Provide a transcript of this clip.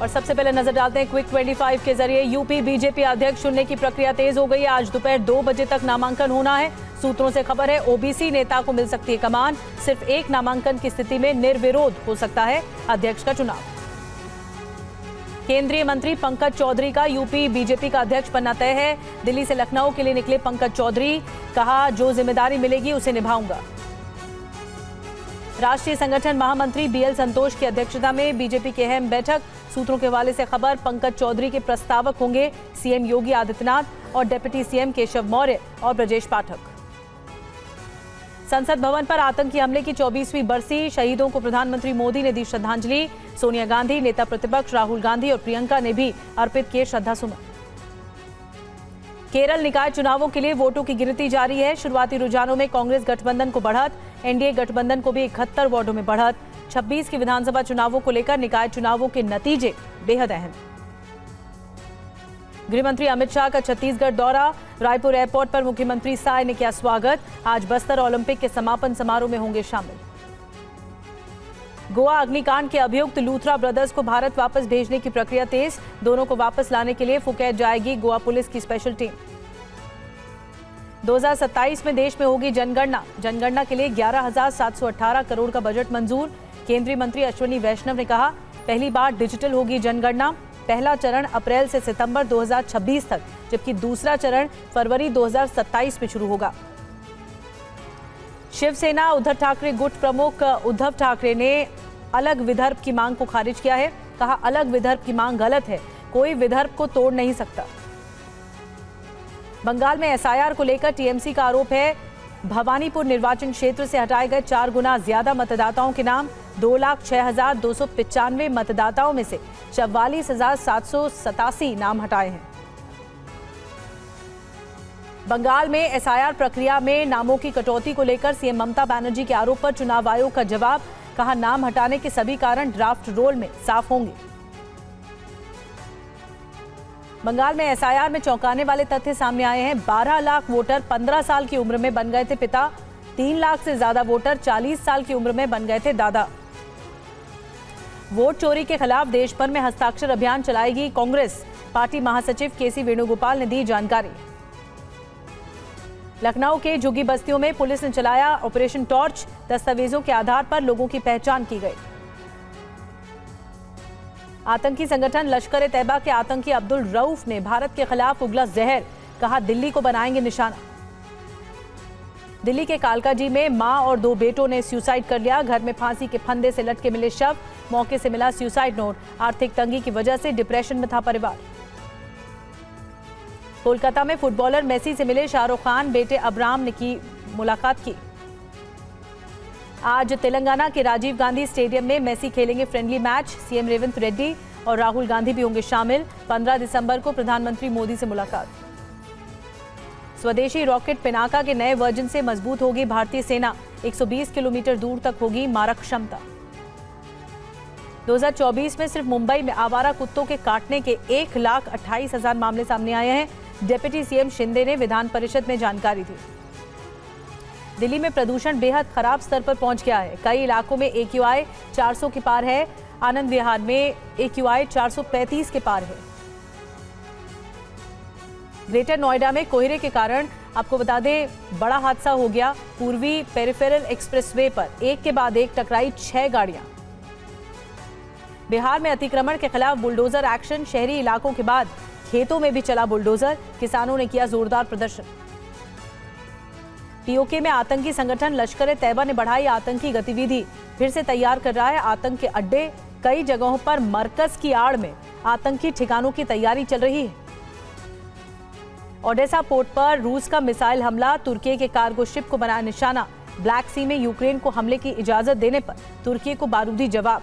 और सबसे पहले नजर डालते हैं क्विक 25 के जरिए। यूपी बीजेपी अध्यक्ष चुनने की प्रक्रिया तेज हो गई है। आज दोपहर 2 बजे तक नामांकन होना है। सूत्रों से खबर है ओबीसी नेता को मिल सकती है कमान। सिर्फ एक नामांकन की स्थिति में निर्विरोध हो सकता है अध्यक्ष का चुनाव। केंद्रीय मंत्री पंकज चौधरी का यूपी बीजेपी का अध्यक्ष बनना तय है। दिल्ली से लखनऊ के लिए निकले पंकज चौधरी, कहा जो जिम्मेदारी मिलेगी उसे निभाऊंगा। राष्ट्रीय संगठन महामंत्री बीएल संतोष की अध्यक्षता में बीजेपी की अहम बैठक। सूत्रों के हवाले से खबर पंकज चौधरी के प्रस्तावक होंगे सीएम योगी आदित्यनाथ और डिप्टी सीएम केशव मौर्य और ब्रजेश पाठक। संसद भवन पर आतंकी हमले की 24वीं बरसी। शहीदों को प्रधानमंत्री मोदी ने दी श्रद्धांजलि। सोनिया गांधी, नेता प्रतिपक्ष राहुल गांधी और प्रियंका ने भी अर्पित किए श्रद्धासुमन। केरल निकाय चुनावों के लिए वोटों की गिनती जारी है। शुरुआती रुझानों में कांग्रेस गठबंधन को बढ़त, एनडीए गठबंधन को भी 71 वार्डों में बढ़त। 26 की विधानसभा चुनावों को लेकर निकाय चुनावों के नतीजे बेहद अहम। गृहमंत्री अमित शाह का छत्तीसगढ़ दौरा। रायपुर एयरपोर्ट पर मुख्यमंत्री साय ने किया स्वागत। आज बस्तर ओलंपिक के समापन समारोह में होंगे शामिल। गोवा अग्निकांड के अभियुक्त लूथरा ब्रदर्स को भारत वापस भेजने की प्रक्रिया तेज। दोनों को वापस लाने के लिए फुकेत जाएगी गोवा पुलिस की स्पेशल टीम। 2027 में देश में होगी जनगणना। जनगणना के लिए 11,718 करोड़ का बजट मंजूर। केंद्रीय मंत्री अश्विनी वैष्णव ने कहा पहली बार डिजिटल होगी जनगणना। पहला चरण अप्रैल से सितंबर 2026 तक, जबकि दूसरा चरण फरवरी 2027 में शुरू होगा। शिवसेना उद्धव ठाकरे गुट प्रमुख उद्धव ठाकरे ने अलग विदर्भ की मांग को खारिज किया है। कहा अलग विदर्भ की मांग गलत है, कोई विदर्भ को तोड़ नहीं सकता। बंगाल में एसआईआर को लेकर टीएमसी का आरोप है भवानीपुर निर्वाचन क्षेत्र से हटाए गए 4 गुना ज्यादा मतदाताओं के नाम। 2,06,295 मतदाताओं में से 44,787 नाम हटाए हैं। बंगाल में एसआईआर प्रक्रिया में नामों की कटौती को लेकर सीएम ममता बनर्जी के आरोप पर चुनाव आयोग का जवाब। कहा नाम हटाने के सभी कारण ड्राफ्ट रोल में साफ होंगे। बंगाल में एसआईआर में चौंकाने वाले तथ्य सामने आए हैं। 12 लाख वोटर 15 साल की उम्र में बन गए थे पिता। 3 लाख से ज्यादा वोटर 40 साल की उम्र में बन गए थे दादा। वोट चोरी के खिलाफ देश भर में हस्ताक्षर अभियान चलाएगी कांग्रेस। पार्टी महासचिव केसी वेणुगोपाल ने दी जानकारी। लखनऊ के झुग्गी बस्तियों में पुलिस ने चलाया ऑपरेशन टॉर्च। दस्तावेजों के आधार पर लोगों की पहचान की गई। आतंकी संगठन लश्कर ए तैयबा के आतंकी अब्दुल रऊफ ने भारत के खिलाफ उगला जहर। कहा दिल्ली को बनाएंगे निशाना। दिल्ली के कालकाजी में मां और 2 बेटों ने सुसाइड कर लिया। घर में फांसी के फंदे से लटके मिले शव। मौके से मिला सुसाइड नोट। आर्थिक तंगी की वजह से डिप्रेशन में था परिवार। कोलकाता में फुटबॉलर मेसी से मिले शाहरुख खान। बेटे अब्राम ने की मुलाकात की। आज तेलंगाना के राजीव गांधी स्टेडियम में मेसी खेलेंगे friendly match. CM Revanth Reddy और राहुल गांधी भी होंगे शामिल। 15 दिसंबर को प्रधानमंत्री मोदी से मुलाकात। स्वदेशी रॉकेट पिनाका के नए वर्जन से मजबूत होगी भारतीय सेना। 120 किलोमीटर दूर तक होगी मारक क्षमता। 2024 में सिर्फ मुंबई में आवारा कुत्तों के काटने के 1,28,000 मामले सामने आए हैं। डिप्टी सीएम शिंदे ने विधान परिषद में जानकारी दी। दिल्ली में प्रदूषण बेहद खराब स्तर पर पहुंच गया है। कई इलाकों में AQI 400 के पार है। आनंद विहार में AQI 435 के पार है। ग्रेटर नोएडा में कोहरे के कारण आपको बता दें बड़ा हादसा हो गया। पूर्वी पेरिफेरल एक्सप्रेसवे पर एक के बाद एक टकराई 6 गाड़ियां। बिहार में अतिक्रमण के खिलाफ बुलडोजर एक्शन। शहरी इलाकों के बाद खेतों में भी चला बुलडोजर। किसानों ने किया जोरदार प्रदर्शन। पीओके में आतंकी संगठन लश्कर ए तैयबा ने बढ़ाई आतंकी गतिविधि। फिर से तैयार कर रहा है आतंक के अड्डे। कई जगहों पर मरकज की आड़ में आतंकी ठिकानों की तैयारी चल रही है। ओडेसा पोर्ट पर रूस का मिसाइल हमला। तुर्की के कार्गो शिप को बनाया निशाना। ब्लैक सी में यूक्रेन को हमले की इजाजत देने पर तुर्की को बारूदी जवाब।